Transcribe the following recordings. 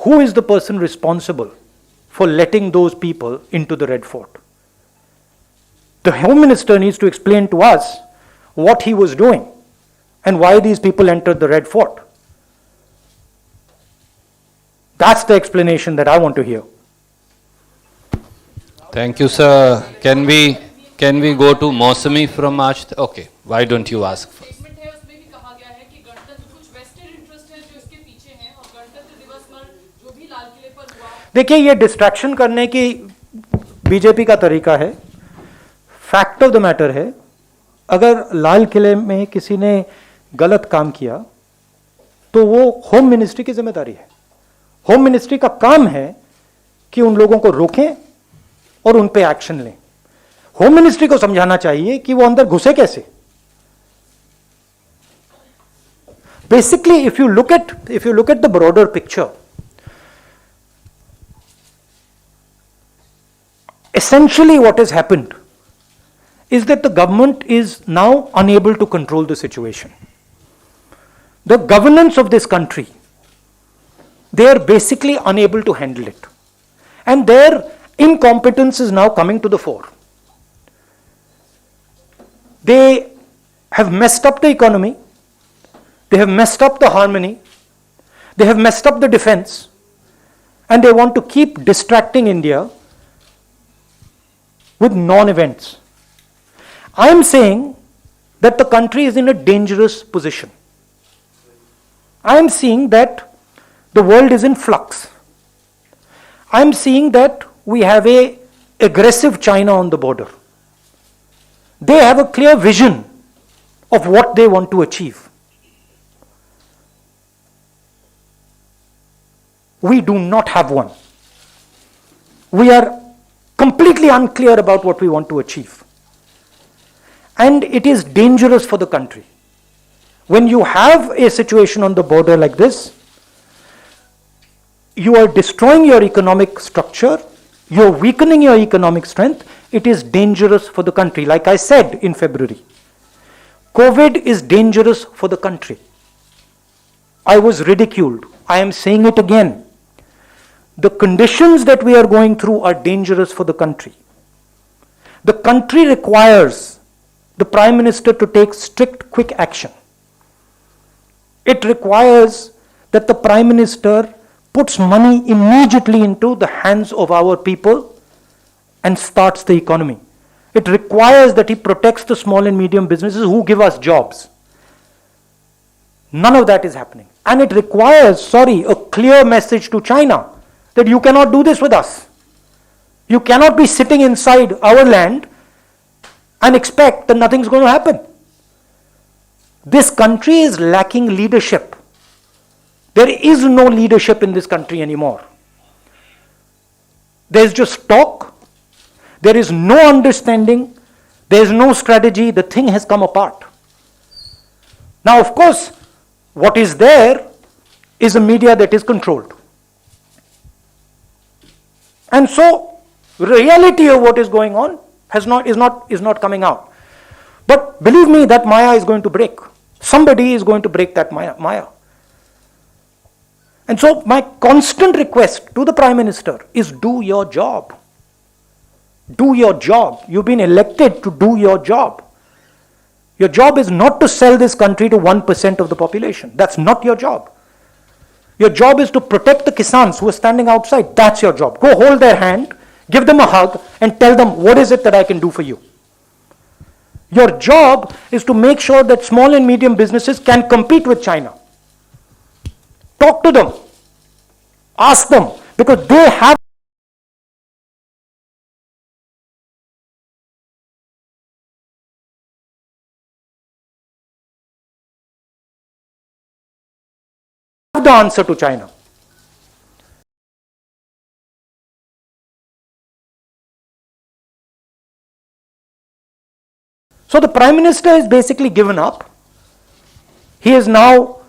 who is the person responsible for letting those people into the Red Fort? The Home Minister needs to explain to us what he was doing and why these people entered the Red Fort. That's the explanation that I want to hear. Thank you, sir. Can we go to Mausami from Aaj? Okay, why don't you ask first? Statement है उसमें भी कहा गया है कि गणतंत्र कुछ vested interest है जो इसके पीछे हैं और गणतंत्र दिवस पर जो भी लाल किले पर हुआ. देखिए, ये डिस्ट्रैक्शन करने की बीजेपी का तरीका है. फैक्ट ऑफ द मैटर है, अगर लाल किले में किसी ने गलत काम किया तो वो होम मिनिस्ट्री की जिम्मेदारी है. होम मिनिस्ट्री का काम है कि उन लोगों को रोकें और उन पे एक्शन लें. होम मिनिस्ट्री को समझाना चाहिए कि वो अंदर घुसे कैसे. Basically if you look at the broader picture, essentially what has happened is that the government is now unable to control the situation. The governance of this country, they are basically unable to handle it, and their incompetence is now coming to the fore. They have messed up the economy, they have messed up the harmony, they have messed up the defense, and they want to keep distracting India with non-events. I am saying that the country is in a dangerous position. I am seeing that the world is in flux. I am seeing that we have a aggressive China on the border. They have a clear vision of what they want to achieve. We do not have one. We are completely unclear about what we want to achieve. And it is dangerous for the country. When you have a situation on the border like this, you are destroying your economic structure, you are weakening your economic strength, it is dangerous for the country. Like I said in February, COVID is dangerous for the country. I was ridiculed. I am saying it again. The conditions that we are going through are dangerous for the country. The country requires the Prime Minister to take strict, quick action. It requires that the Prime Minister puts money immediately into the hands of our people and starts the economy. It requires that he protects the small and medium businesses who give us jobs. None of that is happening. And it requires, a clear message to China that you cannot do this with us. You cannot be sitting inside our land and expect that nothing's going to happen. This country is lacking leadership. There is no leadership in this country anymore. There is just talk. There is no understanding. There is no strategy. The thing has come apart. Now, of course, what is there is a media that is controlled. And so, reality of what is going on is not coming out. But believe me, that Maya is going to break. Somebody is going to break that Maya. And so, my constant request to the Prime Minister is do your job. Do your job. You've been elected to do your job. Your job is not to sell this country to 1% of the population. That's not your job. Your job is to protect the Kisans who are standing outside. That's your job. Go hold their hand, give them a hug, and tell them, what is it that I can do for you? Your job is to make sure that small and medium businesses can compete with China. Talk to them. Ask them, because they have the answer to China. So the Prime Minister is basically given up. He is now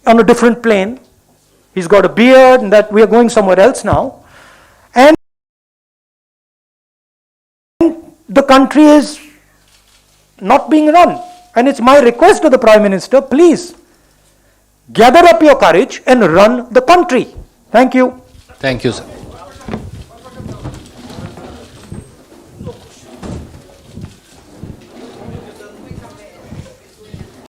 on a different plane. He's got a beard, and that we are going somewhere else now. And the country is not being run. And it's my request to the Prime Minister, please gather up your courage and run the country. Thank you. Thank you, sir.